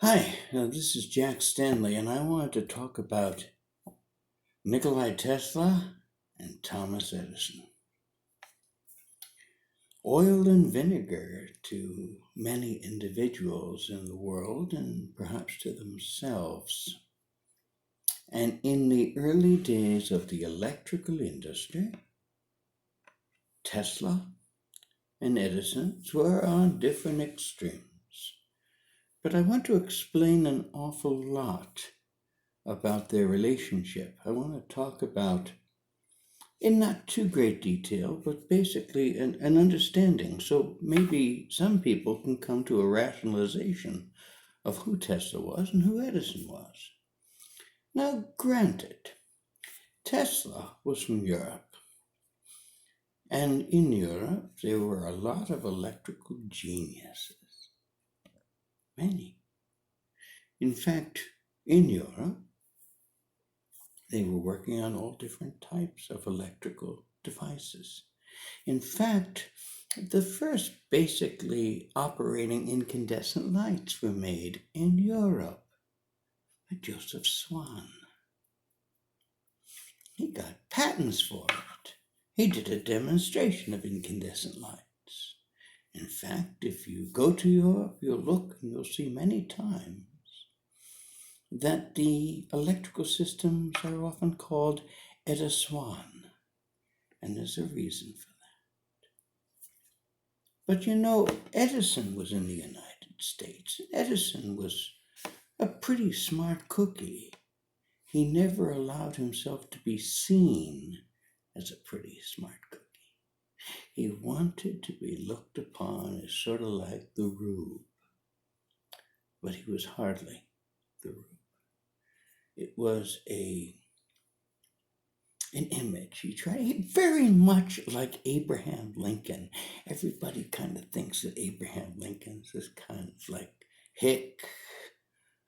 Hi, this is Jack Stanley, and I wanted to talk about Nikolai Tesla and Thomas Edison. Oil and vinegar to many individuals in the world and perhaps to themselves. And in the early days of the electrical industry, Tesla and Edison were on different extremes. But I want to explain an awful lot about their relationship. I want to talk about, in not too great detail, but basically an understanding. So maybe some people can come to a rationalization of who Tesla was and who Edison was. Now, granted, Tesla was from Europe. And in Europe, there were a lot of electrical geniuses. Many. In fact, in Europe, they were working on all different types of electrical devices. In fact, the first basically operating incandescent lights were made in Europe by Joseph Swan. He got patents for it. He did a demonstration of incandescent lights. In fact, if you go to Europe, you'll look and you'll see many times that the electrical systems are often called Edison, and there's a reason for that. But Edison was in the United States. Edison was a pretty smart cookie. He never allowed himself to be seen as a pretty smart cookie. He wanted to be looked upon as sort of like the Rube, but he was hardly the Rube. It was an image. He very much like Abraham Lincoln. Everybody kind of thinks that Abraham Lincoln's this kind of like hick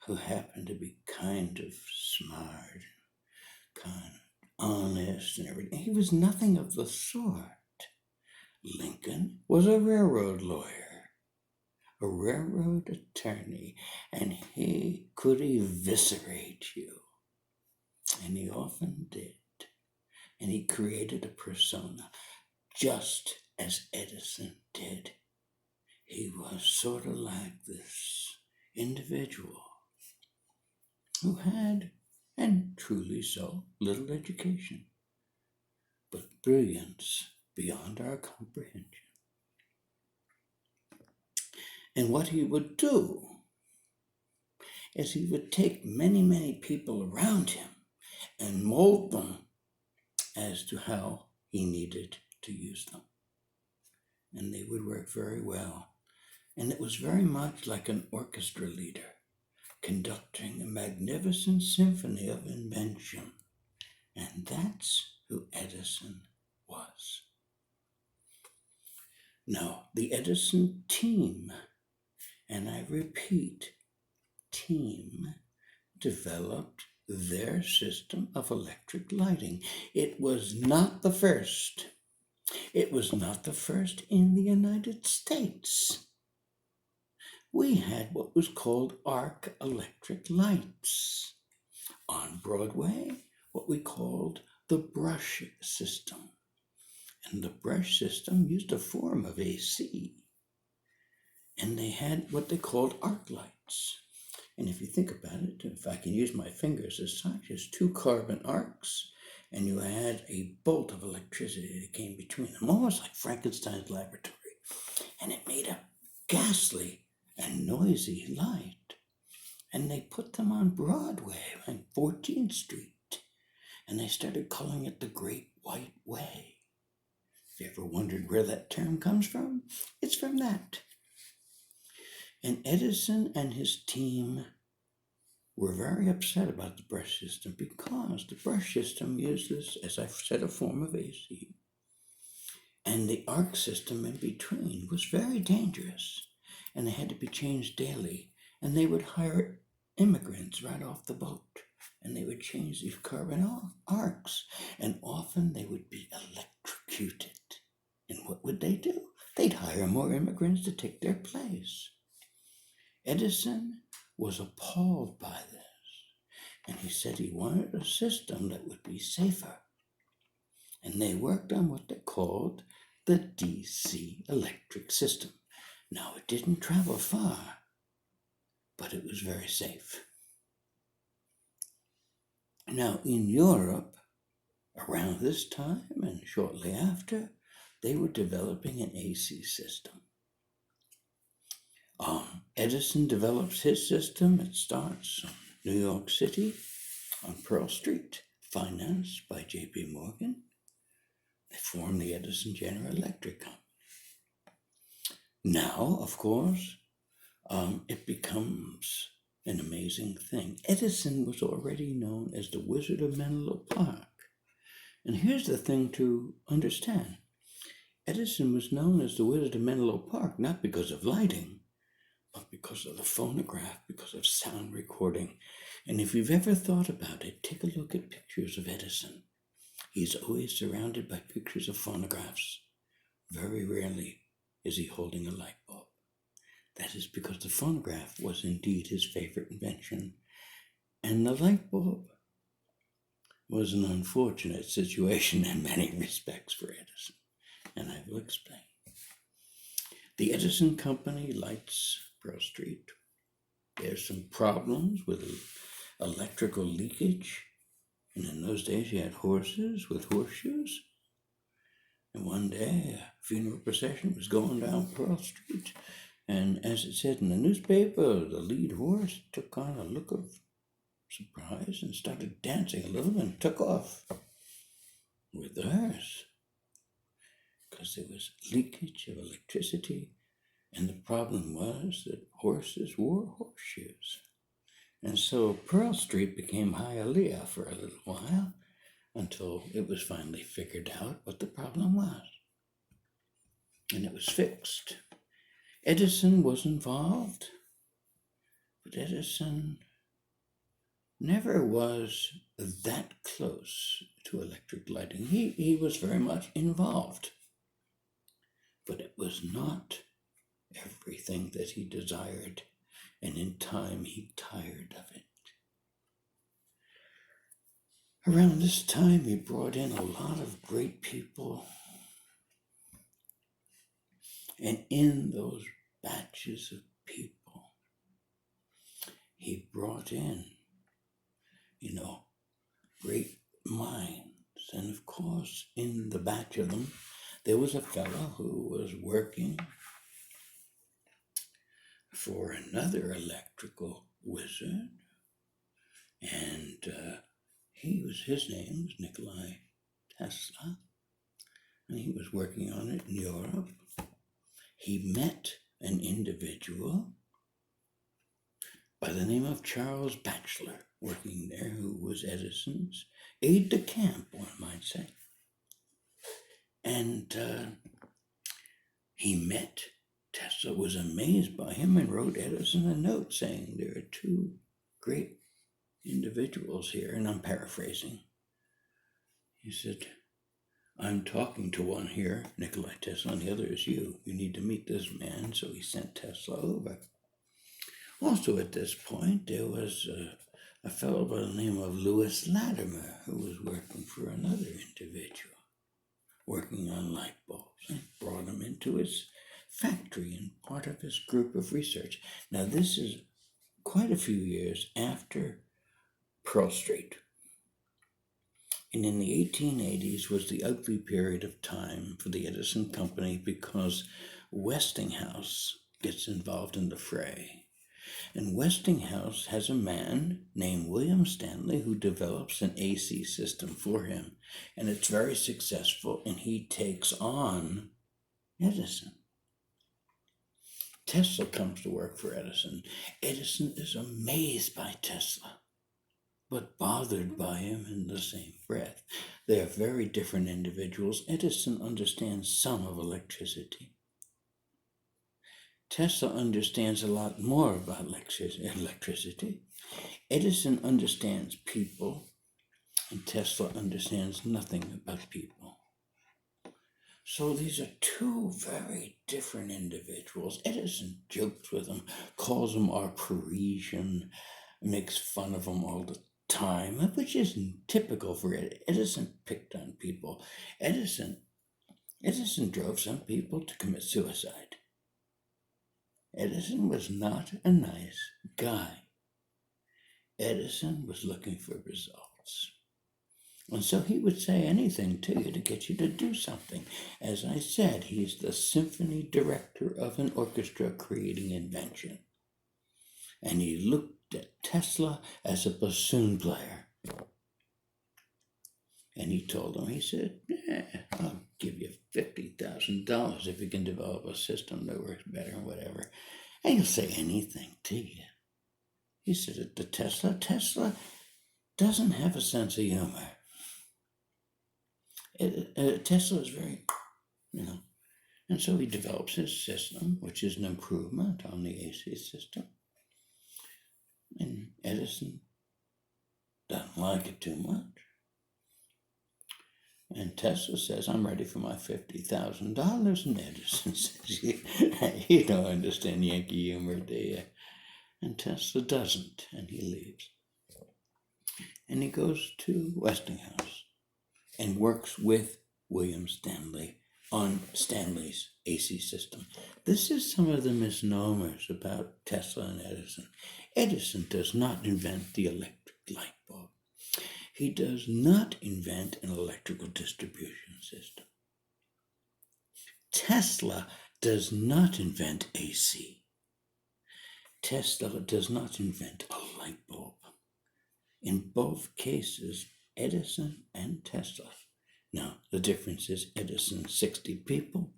who happened to be kind of smart, kind of honest and everything. He was nothing of the sort. Lincoln was a railroad lawyer, a railroad attorney, and he could eviscerate you. And he often did. And he created a persona just as Edison did. He was sort of like this individual who had, and truly so, little education, but brilliance beyond our comprehension. And what he would do is he would take many, many people around him and mold them as to how he needed to use them. And they would work very well. And it was very much like an orchestra leader conducting a magnificent symphony of invention. And that's who Edison was. Now, the Edison team, and I repeat, team, developed their system of electric lighting. It was not the first. It was not the first in the United States. We had what was called arc electric lights. On Broadway, what we called the brush system. And the brush system used a form of AC. And they had what they called arc lights. And if you think about it, if I can use my fingers as such, as two carbon arcs, and you had a bolt of electricity that came between them, almost like Frankenstein's laboratory. And it made a ghastly and noisy light. And they put them on Broadway, on 14th Street. And they started calling it the Great White Way. If you ever wondered where that term comes from, it's from that. And Edison and his team were very upset about the brush system because the brush system uses, as I've said, a form of AC. And the arc system in between was very dangerous. And they had to be changed daily. And they would hire immigrants right off the boat. And they would change these carbon arcs. And often they would be electrocuted. And what would they do? They'd hire more immigrants to take their place. Edison was appalled by this, and he said he wanted a system that would be safer. And they worked on what they called the DC electric system. Now, it didn't travel far, but it was very safe. Now, in Europe, around this time and shortly after, they were developing an AC system. Edison develops his system. It starts in New York City on Pearl Street, financed by J.P. Morgan. They form the Edison General Electric Company. Now, of course, it becomes an amazing thing. Edison was already known as the Wizard of Menlo Park. And here's the thing to understand. Edison was known as the Wizard of Menlo Park not because of lighting, but because of the phonograph, because of sound recording. And if you've ever thought about it, take a look at pictures of Edison. He's always surrounded by pictures of phonographs. Very rarely is he holding a light bulb. That is because the phonograph was indeed his favorite invention. And the light bulb was an unfortunate situation in many respects for Edison. And I will explain. The Edison Company lights Pearl Street. There's some problems with electrical leakage. And in those days, you had horses with horseshoes. And one day, a funeral procession was going down Pearl Street. And as it said in the newspaper, the lead horse took on a look of surprise and started dancing a little and took off with the hearse. Because there was leakage of electricity. And the problem was that horses wore horseshoes. And so Pearl Street became Hialeah for a little while until it was finally figured out what the problem was. And it was fixed. Edison was involved, but Edison never was that close to electric lighting. He was very much involved, but it was not everything that he desired, and in time he tired of it. Around this time, he brought in a lot of great people, and in those batches of people, he brought in, great minds. And of course, in the batch of them, there was a fellow who was working for another electrical wizard, and his name was Nikola Tesla, and he was working on it in Europe. He met an individual by the name of Charles Batchelor working there, who was Edison's aide-de-camp, one might say. And he met Tesla, was amazed by him, and wrote Edison a note saying, there are two great individuals here, and I'm paraphrasing. He said, I'm talking to one here, Nikola Tesla, and the other is you. You need to meet this man. So he sent Tesla over. Also at this point, there was a fellow by the name of Louis Latimer, who was working for another individual, working on light bulbs, and brought him into his factory and part of his group of research. Now, this is quite a few years after Pearl Street. And in the 1880s was the ugly period of time for the Edison Company because Westinghouse gets involved in the fray. And Westinghouse has a man named William Stanley who develops an AC system for him. And it's very successful, and he takes on Edison. Tesla comes to work for Edison. Edison is amazed by Tesla, but bothered by him in the same breath. They are very different individuals. Edison understands some of electricity. Tesla understands a lot more about electricity. Edison understands people, and Tesla understands nothing about people. So these are two very different individuals. Edison jokes with him, calls him our Parisian, makes fun of him all the time, which isn't typical for Edison. Picked on people. Edison drove some people to commit suicide. Edison was not a nice guy. Edison was looking for results. And so he would say anything to you to get you to do something. As I said, he's the symphony director of an orchestra creating invention. And he looked at Tesla as a bassoon player. And he told him, he said, I'll give you $50,000 if you can develop a system that works better and whatever. And he'll say anything to you. He said to Tesla doesn't have a sense of humor. Tesla is very, and so he develops his system, which is an improvement on the AC system. And Edison doesn't like it too much. And Tesla says, I'm ready for my $50,000. And Edison says, you don't understand Yankee humor, do you? And Tesla doesn't, and he leaves. And he goes to Westinghouse and works with William Stanley on Stanley's AC system. This is some of the misnomers about Tesla and Edison. Edison does not invent the electric light bulb. He does not invent an electrical distribution system. Tesla does not invent AC. Tesla does not invent a light bulb. In both cases, Edison and Tesla. Now, the difference is Edison's 60 people,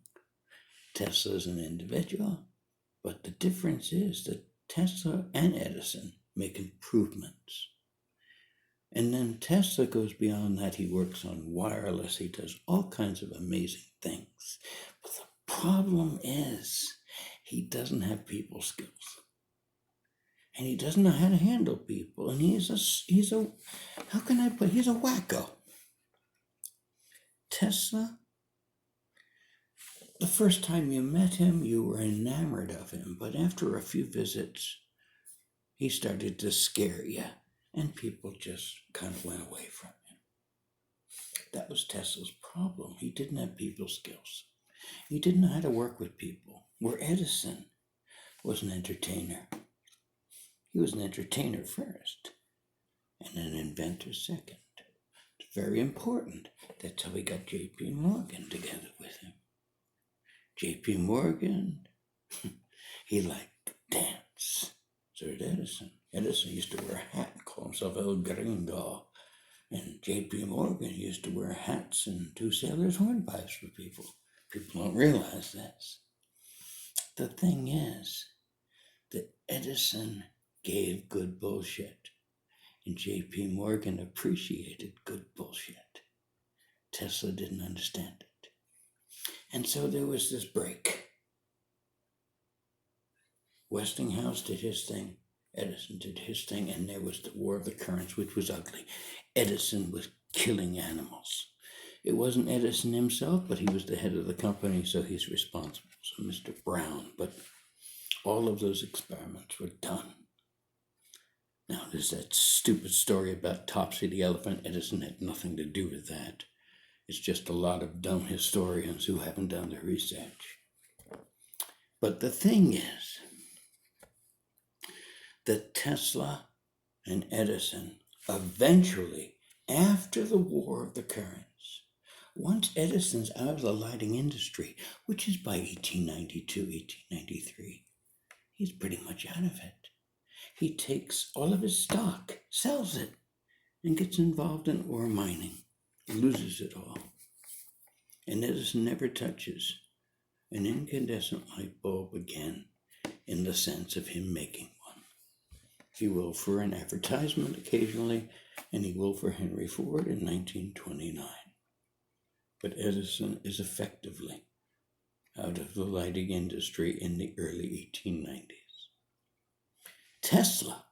Tesla's an individual, but the difference is that Tesla and Edison make improvements. And then Tesla goes beyond that. He works on wireless. He does all kinds of amazing things. But the problem is he doesn't have people skills. And he doesn't know how to handle people. And he's a wacko. Tesla, the first time you met him, you were enamored of him. But after a few visits, he started to scare you. And people just kind of went away from him. That was Tesla's problem. He didn't have people skills. He didn't know how to work with people. Where Edison was an entertainer. He was an entertainer first, and an inventor second. It's very important. That's how he got J.P. Morgan together with him. J.P. Morgan, he liked dance. So did Edison. Edison used to wear a hat and call himself El Gringo. And J.P. Morgan used to wear hats and two sailors' hornpipes for people. People don't realize this. The thing is that Edison gave good bullshit, and J.P. Morgan appreciated good bullshit. Tesla didn't understand it. And so there was this break. Westinghouse did his thing, Edison did his thing, and there was the War of the Currents, which was ugly. Edison was killing animals. It wasn't Edison himself, but he was the head of the company, so he's responsible. So Mr. Brown, but all of those experiments were done. Now, there's that stupid story about Topsy the elephant. Edison had nothing to do with that. It's just a lot of dumb historians who haven't done their research. But the thing is that Tesla and Edison eventually, after the War of the Currents, once Edison's out of the lighting industry, which is by 1892, 1893, he's pretty much out of it. He takes all of his stock, sells it, and gets involved in ore mining. He loses it all. And Edison never touches an incandescent light bulb again in the sense of him making one. He will for an advertisement occasionally, and he will for Henry Ford in 1929. But Edison is effectively out of the lighting industry in the early 1890s. Tesla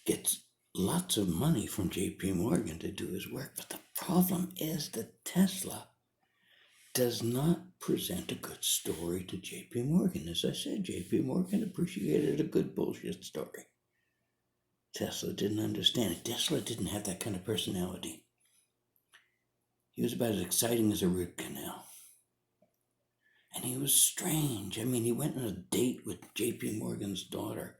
gets lots of money from J.P. Morgan to do his work, but the problem is that Tesla does not present a good story to J.P. Morgan. As I said, J.P. Morgan appreciated a good bullshit story. Tesla didn't understand it. Tesla didn't have that kind of personality. He was about as exciting as a root canal. And he was strange. I mean, he went on a date with J.P. Morgan's daughter.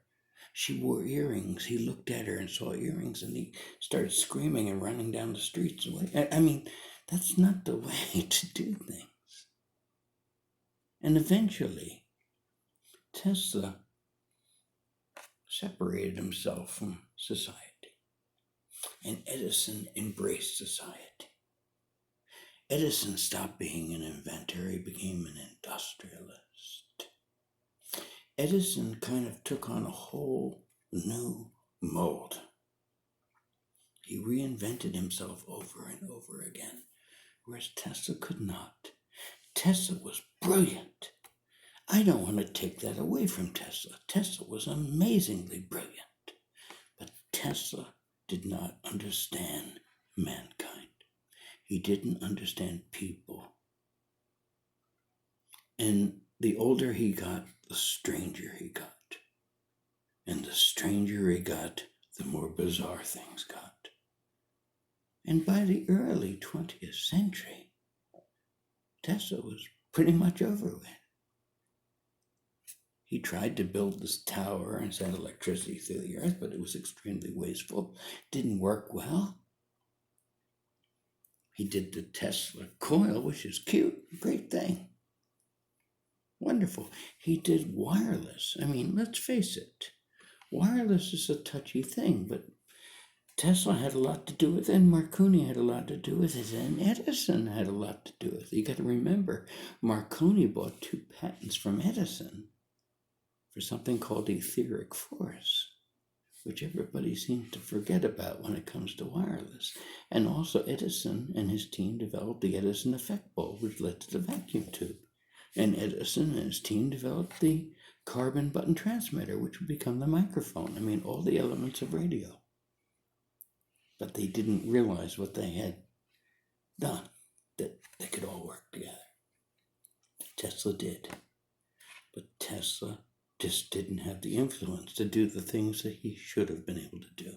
She wore earrings. He looked at her and saw earrings, and he started screaming and running down the streets. I mean, that's not the way to do things. And eventually, Tesla separated himself from society, and Edison embraced society. Edison stopped being an inventor. He became an industrialist. Edison kind of took on a whole new mold. He reinvented himself over and over again, whereas Tesla could not. Tesla was brilliant. I don't want to take that away from Tesla. Tesla was amazingly brilliant. But Tesla did not understand mankind. He didn't understand people. And the older he got, the stranger he got. And the stranger he got, the more bizarre things got. And by the early 20th century, Tesla was pretty much over with. He tried to build this tower and send electricity through the earth, but it was extremely wasteful. Didn't work well. He did the Tesla coil, which is cute, great thing. Wonderful. He did wireless. I mean, let's face it. Wireless is a touchy thing, but Tesla had a lot to do with it, and Marconi had a lot to do with it, and Edison had a lot to do with it. You got to remember, Marconi bought 2 patents from Edison for something called etheric force, which everybody seems to forget about when it comes to wireless. And also Edison and his team developed the Edison effect bulb, which led to the vacuum tube. And Edison and his team developed the carbon button transmitter, which would become the microphone. I mean, all the elements of radio. But they didn't realize what they had done, that they could all work together. Tesla did. But Tesla just didn't have the influence to do the things that he should have been able to do.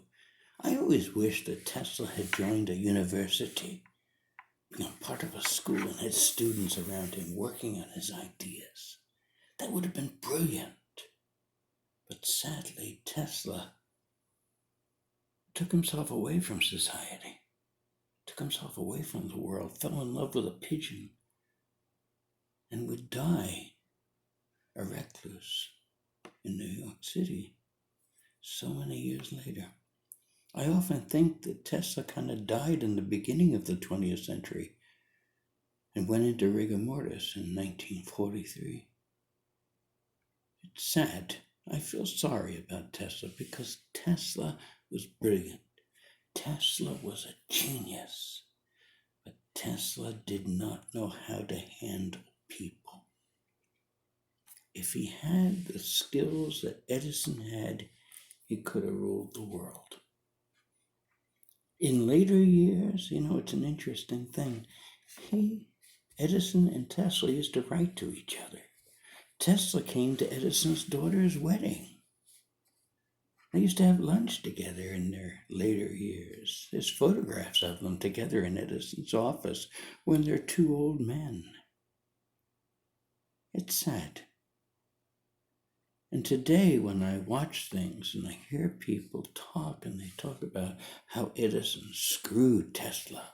I always wish that Tesla had joined a university, part of a school, and had students around him working on his ideas. That would have been brilliant. But sadly, Tesla took himself away from society, took himself away from the world, fell in love with a pigeon, and would die a recluse in New York City so many years later. I often think that Tesla kind of died in the beginning of the 20th century and went into rigor mortis in 1943. It's sad. I feel sorry about Tesla because Tesla was brilliant. Tesla was a genius, but Tesla did not know how to handle people. If he had the skills that Edison had, he could have ruled the world. In later years, it's an interesting thing. Edison and Tesla used to write to each other. Tesla came to Edison's daughter's wedding. They used to have lunch together in their later years. There's photographs of them together in Edison's office when they're 2 old men. It's sad. And today, when I watch things and I hear people talk, and they talk about how Edison screwed Tesla.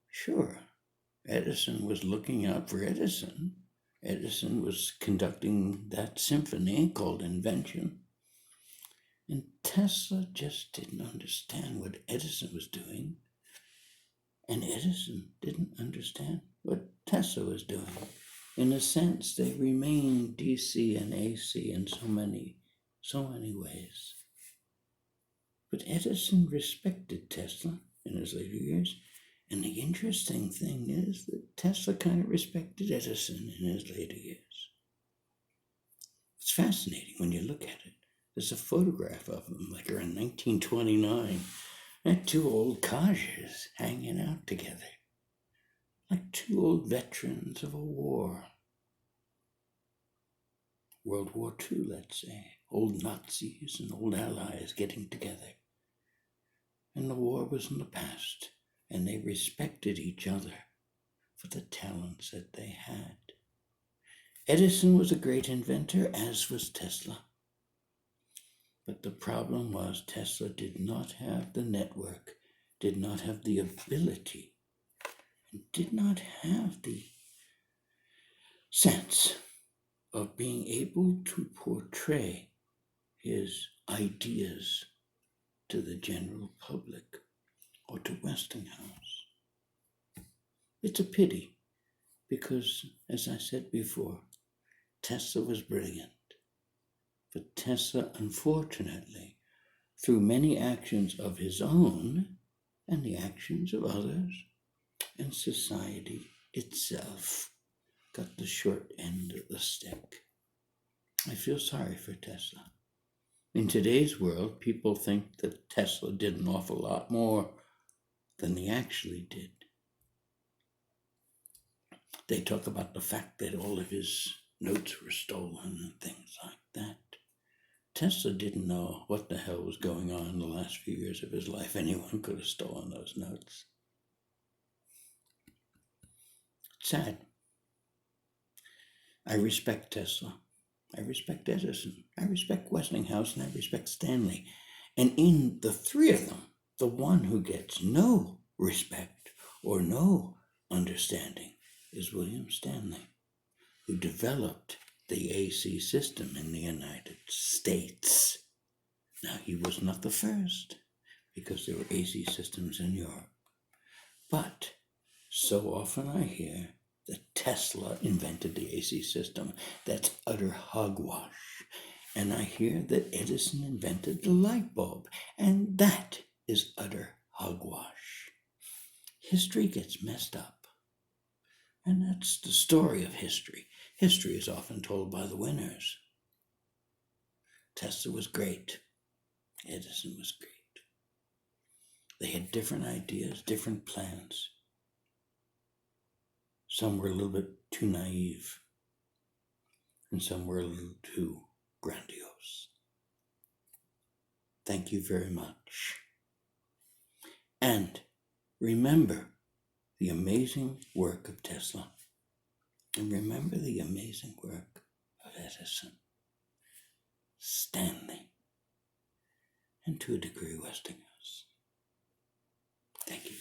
Sure, Edison was looking out for Edison. Edison was conducting that symphony called Invention. And Tesla just didn't understand what Edison was doing. And Edison didn't understand what Tesla was doing. In a sense, they remain DC and AC in so many ways. But Edison respected Tesla in his later years. And the interesting thing is that Tesla kind of respected Edison in his later years. It's fascinating when you look at it. There's a photograph of them, like around 1929. They're 2 old codgers hanging out together. like two old veterans of a war. World War II, let's say. Old Nazis and old allies getting together. And the war was in the past, and they respected each other for the talents that they had. Edison was a great inventor, as was Tesla. But the problem was Tesla did not have the network, did not have the ability, and did not have the sense of being able to portray his ideas to the general public or to Westinghouse. It's a pity because, as I said before, Tesla was brilliant. But Tesla, unfortunately, through many actions of his own and the actions of others and society itself, got the short end of the stick. I feel sorry for Tesla. In today's world, people think that Tesla did an awful lot more than he actually did. They talk about the fact that all of his notes were stolen and things like that. Tesla didn't know what the hell was going on in the last few years of his life. Anyone could have stolen those notes. It's sad. I respect Tesla. I respect Edison. I respect Westinghouse, and I respect Stanley. And in the three of them, the one who gets no respect or no understanding is William Stanley, who developed the AC system in the United States. Now, he was not the first, because there were AC systems in Europe. But so often I hear that Tesla invented the AC system. That's utter hogwash. And I hear that Edison invented the light bulb, and that is utter hogwash. History gets messed up. And that's the story of history. History is often told by the winners. Tesla was great. Edison was great. They had different ideas, different plans. Some were a little bit too naive, and some were a little too grandiose. Thank you very much. And remember the amazing work of Tesla. And remember the amazing work of Edison, Stanley, and to a degree Westinghouse. Thank you.